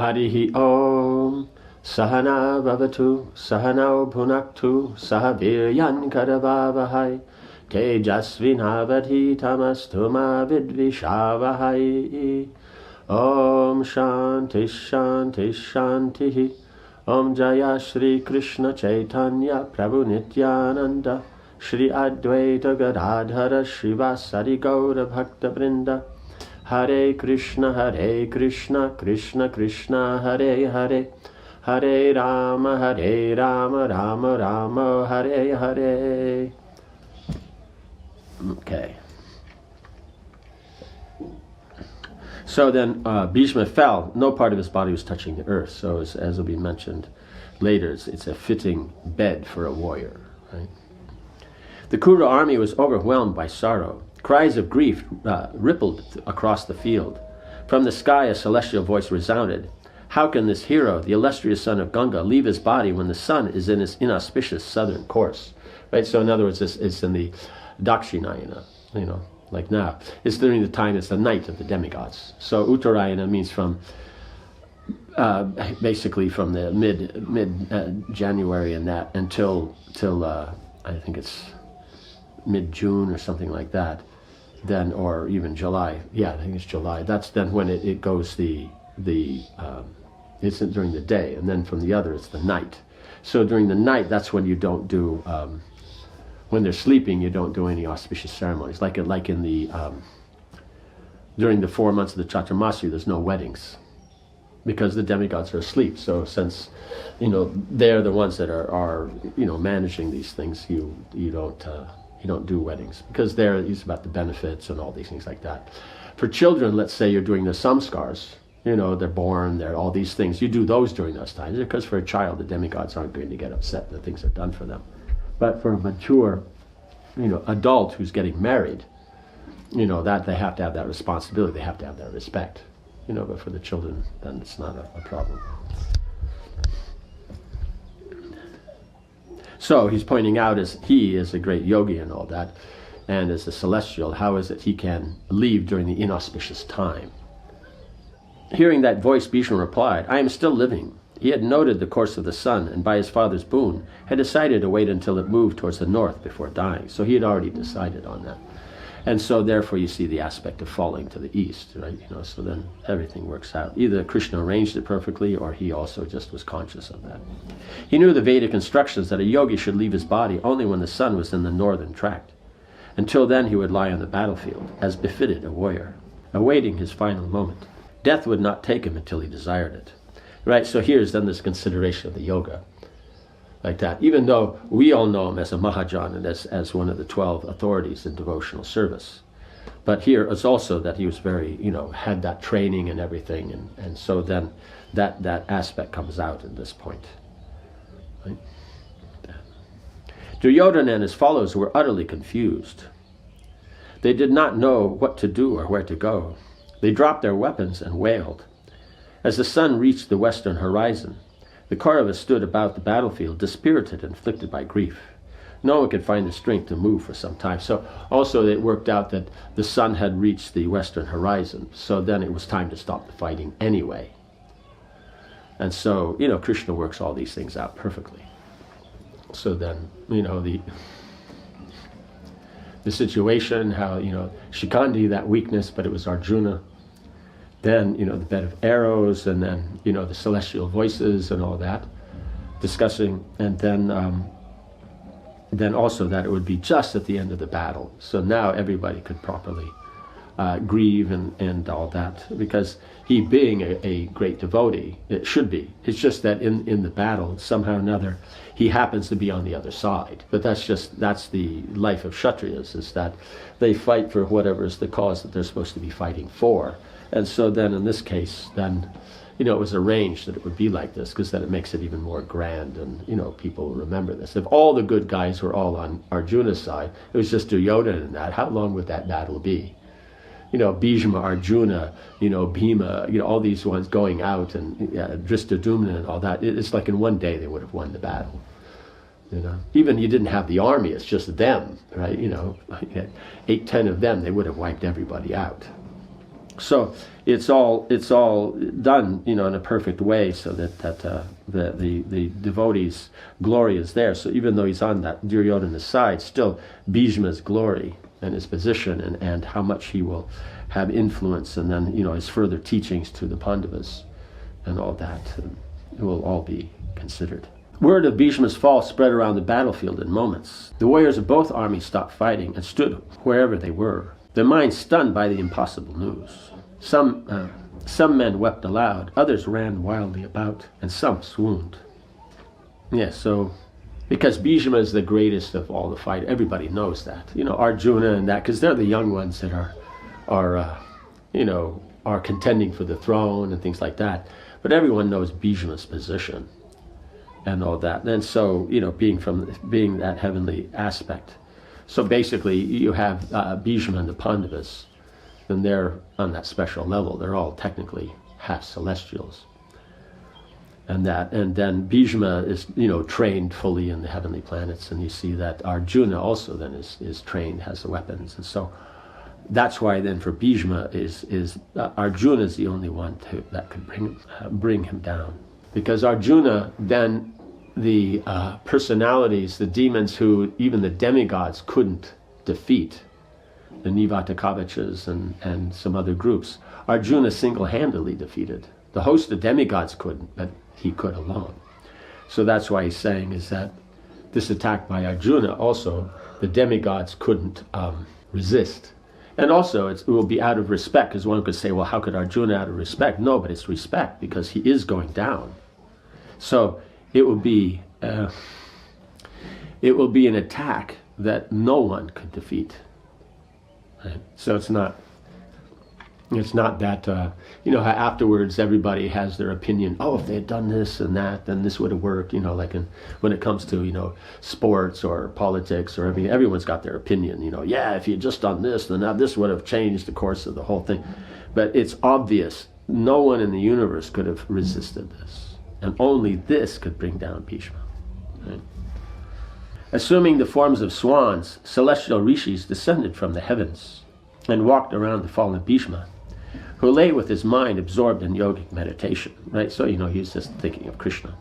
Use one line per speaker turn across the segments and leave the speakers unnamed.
Harihi Om. Sahana Vavatu, Sahanao Bhunaktu, Sahaviryan Karavavahai, Tejasvinavadhi Tamastuma Vidvishavahai. Om Shanti Shanti Shanti. Om Jaya Shri Krishna Chaitanya Prabhu Nityananda, Shri Advaita Gadadhara Shivasari Gaura Bhakta Vrinda. Hare Krishna, Krishna Krishna, Hare Hare, Hare Rama, Rama Rama, Hare Hare. Okay. So then Bhishma fell. No part of his body was touching the earth. So as will be mentioned later, it's a fitting bed for a warrior. Right? The Kuru army was overwhelmed by sorrow. Cries of grief rippled across the field. From the sky a celestial voice resounded. How can this hero, the illustrious son of Ganga, leave his body when the sun is in his inauspicious southern course? Right. So in other words, it's in the Dakshinayana, like now. It's during the time, it's the night of the demigods. So Uttarayana means from basically from the mid January and that until I think it's mid-June or something like that. Then, or even July. Yeah, I think it's July. That's then when it goes it's during the day, and then from the other it's the night. So during the night, that's when you don't do when they're sleeping, you don't do any auspicious ceremonies. Like in the during the 4 months of the Chaturmasya, there's no weddings because the demigods are asleep. So since they're the ones that are managing these things, you don't do weddings because it's about the benefits and all these things like that. For children, let's say you're doing the samskars. They're born, they're all these things. You do those during those times because for a child, the demigods aren't going to get upset that things are done for them. But for a mature, adult who's getting married, that they have to have that responsibility. They have to have that respect. But for the children, then it's not a problem. So he's pointing out as he is a great yogi and all that, and as a celestial, how is it he can leave during the inauspicious time? Hearing that voice, Bhishma replied, I am still living. He had noted the course of the sun, and by his father's boon, had decided to wait until it moved towards the north before dying. So he had already decided on that. And so therefore you see the aspect of falling to the east, right? So then everything works out. Either Krishna arranged it perfectly, or he also just was conscious of that. He knew the Vedic instructions that a yogi should leave his body only when the sun was in the northern tract. Until then he would lie on the battlefield, as befitted a warrior, awaiting his final moment. Death would not take him until he desired it. Right, so here's then this consideration of the yoga, like that. Even though we all know him as a Mahajan and as one of the 12 authorities in devotional service. But here it's also that he was very, had that training and everything, and so then that aspect comes out in this point. Right? Duryodhana and his followers were utterly confused. They did not know what to do or where to go. They dropped their weapons and wailed. As the sun reached the western horizon, the Kauravas stood about the battlefield, dispirited and afflicted by grief. No one could find the strength to move for some time. So also it worked out that the sun had reached the western horizon, so then it was time to stop the fighting anyway. And so, Krishna works all these things out perfectly. So then, the situation, how, Shikandi, that weakness, but it was Arjuna. Then, the bed of arrows, and then, the celestial voices and all that, discussing, and then also that it would be just at the end of the battle. So now everybody could properly grieve and all that, because he being a great devotee, it should be. It's just that in the battle, somehow or another, he happens to be on the other side. But that's the life of Kshatriyas, is that they fight for whatever is the cause that they're supposed to be fighting for. And so then in this case, then, it was arranged that it would be like this, because then it makes it even more grand, and, people remember this. If all the good guys were all on Arjuna's side, it was just Duryodhana and that, how long would that battle be? Bhishma, Arjuna, Bhima, all these ones going out, and Drishtadyumna and all that. It's like in one day they would have won the battle. Even you didn't have the army, it's just them, right? 8, 10 of them, they would have wiped everybody out. So it's all done, in a perfect way, so that the devotee's glory is there. So even though he's on that Duryodhana's side, still Bhishma's glory and his position and how much he will have influence, and then his further teachings to the Pandavas and all that, it will all be considered. Word of Bhishma's fall spread around the battlefield in moments. The warriors of both armies stopped fighting and stood wherever they were, their minds stunned by the impossible news. Some men wept aloud, others ran wildly about, and some swooned. Yeah, so because Bhishma is the greatest of all the fighters, everybody knows that. Arjuna and that, because they're the young ones that are contending for the throne and things like that. But everyone knows Bhishma's position and all that. And so, being that heavenly aspect. So basically, you have Bhishma and the Pandavas, and they're on that special level. They're all technically half celestials. And then Bhishma is, trained fully in the heavenly planets, and you see that Arjuna also then is trained, has the weapons. And so that's why then for Bhishma Arjuna is the only one that could bring him down. Because Arjuna, then the personalities, the demons who even the demigods couldn't defeat, the Nivatakavachas and some other groups, Arjuna single-handedly defeated. The host of demigods couldn't, but he could alone. So that's why he's saying is that this attack by Arjuna also, the demigods couldn't resist. And also it will be out of respect, because one could say, well, how could Arjuna out of respect? No, but it's respect, because he is going down. So it will be an attack that no one could defeat. Right? So it's not that how afterwards everybody has their opinion. Oh, if they had done this and that, then this would have worked. Like when it comes to sports or politics or everything, everyone's got their opinion. Yeah, if you had just done this, then this would have changed the course of the whole thing. But it's obvious no one in the universe could have resisted this, and only this could bring down Bhishma. Right? Assuming the forms of swans, celestial rishis descended from the heavens and walked around the fallen Bhishma, who lay with his mind absorbed in yogic meditation. Right? So, he's just thinking of Krishna.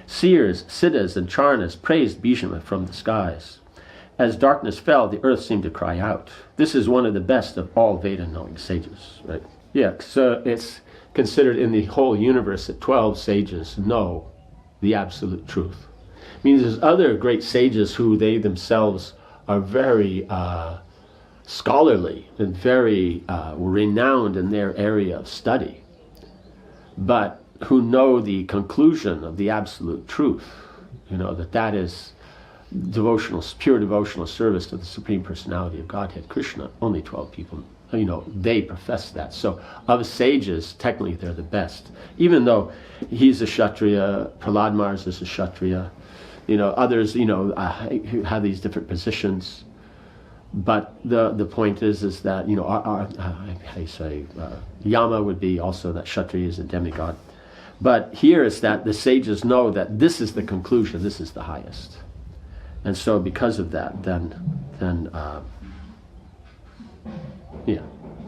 Seers, siddhas, and charnas praised Bhishma from the skies. As darkness fell, the earth seemed to cry out. This is one of the best of all Veda-knowing sages. Right? Yeah, so it's considered in the whole universe that 12 sages know the absolute truth. It means there's other great sages who they themselves are very scholarly and very renowned in their area of study, but who know the conclusion of the absolute truth, that is pure devotional service to the Supreme Personality of Godhead, Krishna. Only 12 people, they profess that. So of sages, technically they're the best. Even though he's a Kshatriya, Prahlad Maharaj is a Kshatriya, others, who have these different positions. But the point is that, how you say, Yama would be also that Kshatriya is a demigod. But here is that the sages know that this is the conclusion, this is the highest. And so because of that, so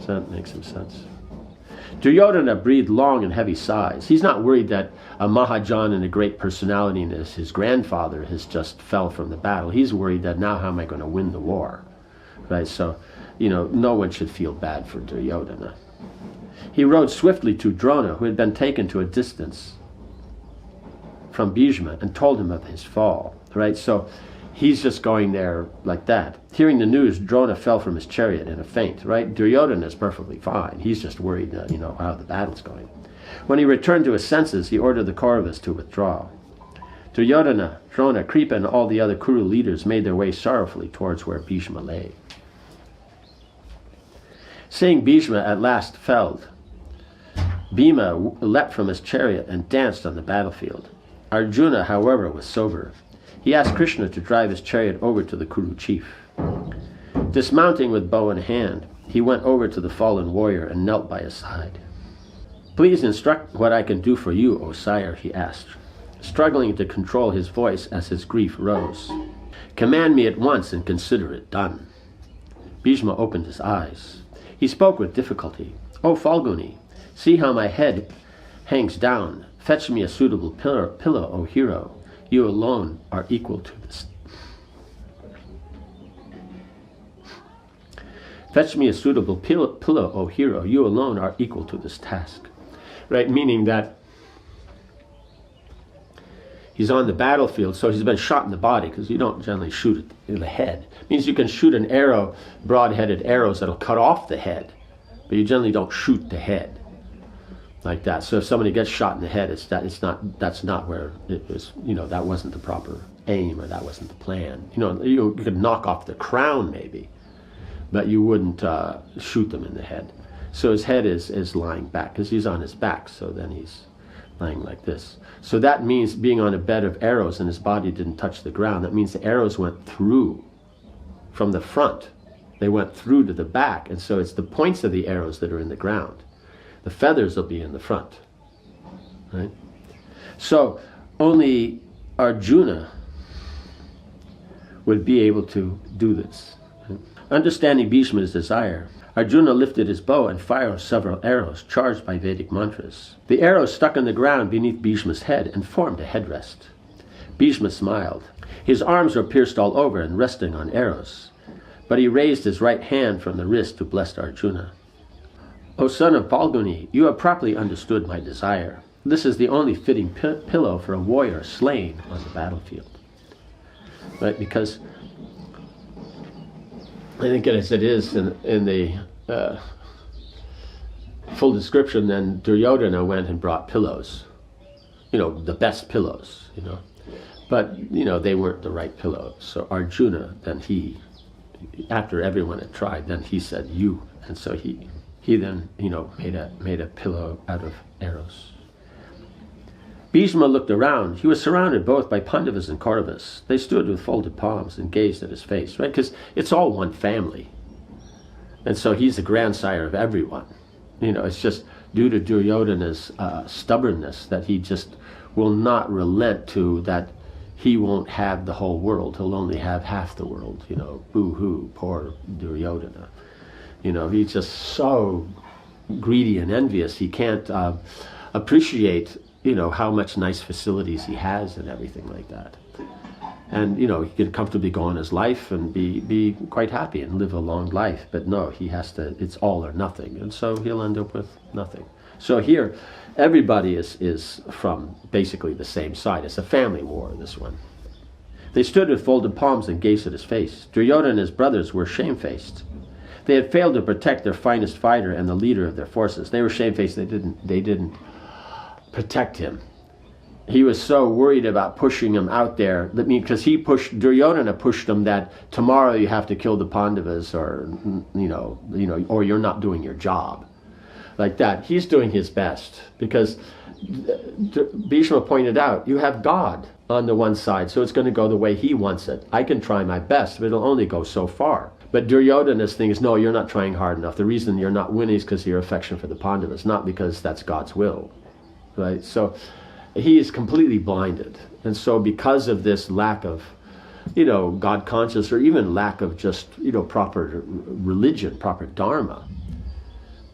that makes some sense. Duryodhana breathed long and heavy sighs. He's not worried that a Mahajan and a great personality and his grandfather has just fell from the battle. He's worried that now how am I going to win the war? Right? So, no one should feel bad for Duryodhana. He rode swiftly to Drona, who had been taken to a distance from Bhishma, and told him of his fall. Right? So he's just going there like that. Hearing the news, Drona fell from his chariot in a faint. Right? Duryodhana is perfectly fine. He's just worried that, how the battle's going. When he returned to his senses, he ordered the Kauravas to withdraw. Duryodhana, Drona, Kripa, and all the other Kuru leaders made their way sorrowfully towards where Bhishma lay. Seeing Bhishma at last felled, Bhima leapt from his chariot and danced on the battlefield. Arjuna, however, was sober. He asked Krishna to drive his chariot over to the Kuru chief. Dismounting with bow in hand, he went over to the fallen warrior and knelt by his side. Please instruct what I can do for you, O sire, he asked, struggling to control his voice as his grief rose. Command me at once and consider it done. Bhishma opened his eyes. He spoke with difficulty. O Falguni, see how my head hangs down. Fetch me a suitable pillow, O hero. You alone are equal to this. Fetch me a suitable pillow, O hero. You alone are equal to this task. Right? Meaning that he's on the battlefield, so he's been shot in the body, because you don't generally shoot it in the head. It means you can shoot an arrow, broad-headed arrows that'll cut off the head, but you generally don't shoot the head like that. So if somebody gets shot in the head, that's not where it was, that wasn't the proper aim, or that wasn't the plan. You could knock off the crown maybe, but you wouldn't shoot them in the head. So his head is lying back, because he's on his back, so then he's lying like this. So that means being on a bed of arrows and his body didn't touch the ground. That means the arrows went through from the front. They went through to the back, and so it's the points of the arrows that are in the ground. The feathers will be in the front, right? So only Arjuna would be able to do this. Right? Understanding Bhishma's desire, Arjuna lifted his bow and fired several arrows charged by Vedic mantras. The arrows stuck in the ground beneath Bhishma's head and formed a headrest. Bhishma smiled. His arms were pierced all over and resting on arrows, but he raised his right hand from the wrist to bless Arjuna. O son of Falguni, you have properly understood my desire. This is the only fitting pillow for a warrior slain on the battlefield. Right? Because I think as it is in the full description, then Duryodhana went and brought pillows, the best pillows, but they weren't the right pillows. So Arjuna, then after everyone had tried, then he said you, and so he then made a pillow out of arrows. Bhishma looked around. He was surrounded both by Pandavas and Kauravas. They stood with folded palms and gazed at his face, right? Because it's all one family. And so he's the grandsire of everyone. It's just due to Duryodhana's stubbornness that he just will not relent to that he won't have the whole world. He'll only have half the world, boo-hoo, poor Duryodhana. He's just so greedy and envious. He can't appreciate how much nice facilities he has and everything like that. And, he can comfortably go on his life and be quite happy and live a long life. But no, he has to, it's all or nothing. And so he'll end up with nothing. So here, everybody is from basically the same side. It's a family war, this one. They stood with folded palms and gazed at his face. Duryodhana and his brothers were shamefaced. They had failed to protect their finest fighter and the leader of their forces. They were shamefaced. They didn't protect him. He was so worried about pushing him out there. Because Duryodhana pushed him that tomorrow you have to kill the Pandavas, or or you're not doing your job, like that. He's doing his best because Bhishma pointed out you have God on the one side, so it's going to go the way he wants it. I can try my best, but it'll only go so far. But Duryodhana's thing is, no, you're not trying hard enough. The reason you're not winning is because of your affection for the Pandavas, not because that's God's will. Right? So he is completely blinded. And so because of this lack of, God conscious, or even lack of just, proper religion, proper dharma,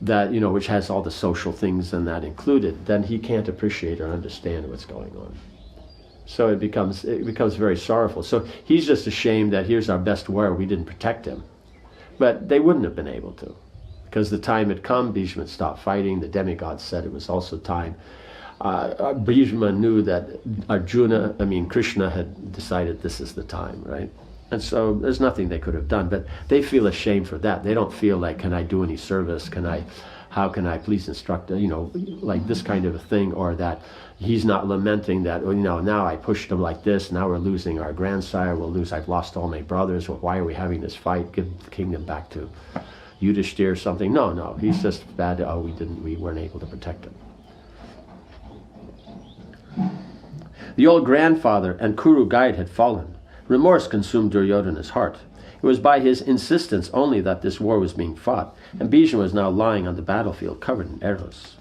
that, which has all the social things and that included, then he can't appreciate or understand what's going on. So it becomes very sorrowful. So he's just ashamed that here's our best warrior, we didn't protect him. But they wouldn't have been able to, because the time had come. Bhishma had stopped fighting. The demigods said it was also time. Bhishma knew that Krishna had decided this is the time, right? And so there's nothing they could have done, but they feel ashamed for that. They don't feel like, can I do any service? How can I please instruct, like this kind of a thing, or that he's not lamenting that, now I pushed him like this, now we're losing our grandsire, I've lost all my brothers, well, why are we having this fight? Give the kingdom back to Yudhishthira or something. No, he's just bad, we weren't able to protect him. The old grandfather and Kuru guide had fallen. Remorse consumed Duryodhana's heart. It was by his insistence only that this war was being fought, and Bhishma was now lying on the battlefield covered in arrows.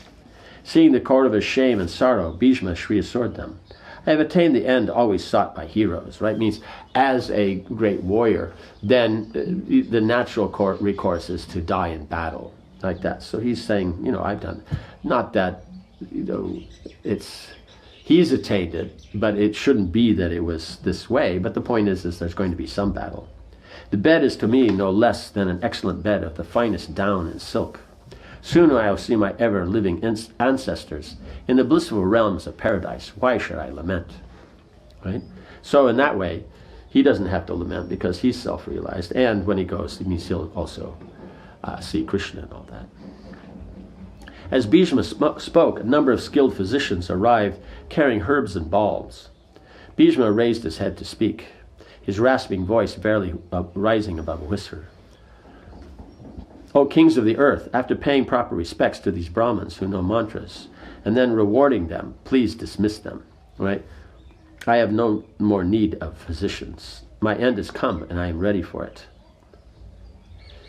Seeing the Kaurava's shame and sorrow, Bhishma reassured them. I have attained the end always sought by heroes, right? Means as a great warrior, then the natural recourse is to die in battle. like that. So he's saying, I've done, not that, he's attained it, but it shouldn't be that it was this way. But the point is there's going to be some battle. The bed is to me no less than an excellent bed of the finest down and silk. Soon I will see my ever-living ancestors in the blissful realms of paradise. Why should I lament? Right? So in that way, he doesn't have to lament because he's self-realized. And when he goes, it means he'll also see Krishna and all that. As Bhishma spoke, a number of skilled physicians arrived carrying herbs and balms. Bhishma raised his head to speak, his rasping voice barely rising above a whisper. O kings of the earth, after paying proper respects to these Brahmins who know mantras, and then rewarding them, please dismiss them. Right? I have no more need of physicians. My end has come, and I am ready for it.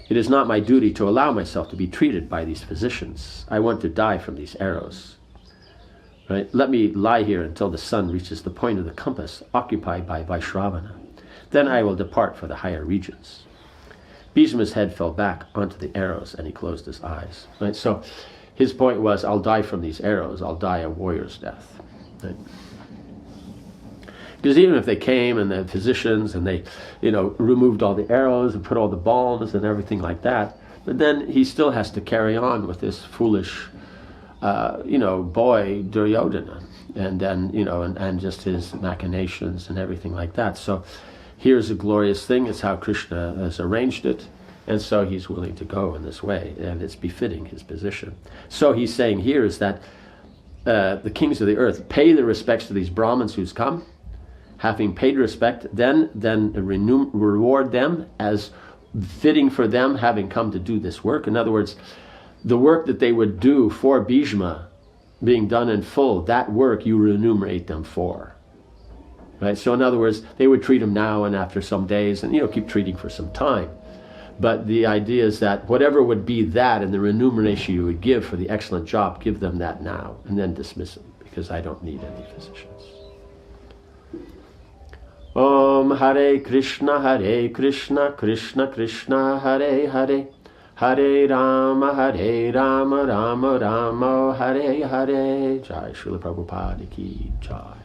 It is not my duty to allow myself to be treated by these physicians. I want to die from these arrows. Right? Let me lie here until the sun reaches the point of the compass occupied by Vaishravana. Then I will depart for the higher regions. Bhishma's head fell back onto the arrows, and he closed his eyes. Right? So his point was, I'll die from these arrows. I'll die a warrior's death. Right? Because even if they came and the physicians and they, removed all the arrows and put all the balms and everything like that, but then he still has to carry on with this foolish, boy Duryodhana, and then, and just his machinations and everything like that. So here's a glorious thing. It's how Krishna has arranged it. And so he's willing to go in this way, and it's befitting his position. So he's saying here is that the kings of the earth pay the respects to these Brahmins who's come. Having paid respect, then reward them as fitting for them, having come to do this work. In other words, the work that they would do for Bhishma being done in full, that work you remunerate them for. Right? So in other words, they would treat him now and after some days, and keep treating for some time. But the idea is that whatever would be that and the remuneration you would give for the excellent job, give them that now, and then dismiss them, because I don't need any physicians. Om Hare Krishna, Krishna Krishna, Hare Hare, Hare Rama, Rama Rama, Hare Hare. Jai Srila Prabhupada ki Jai.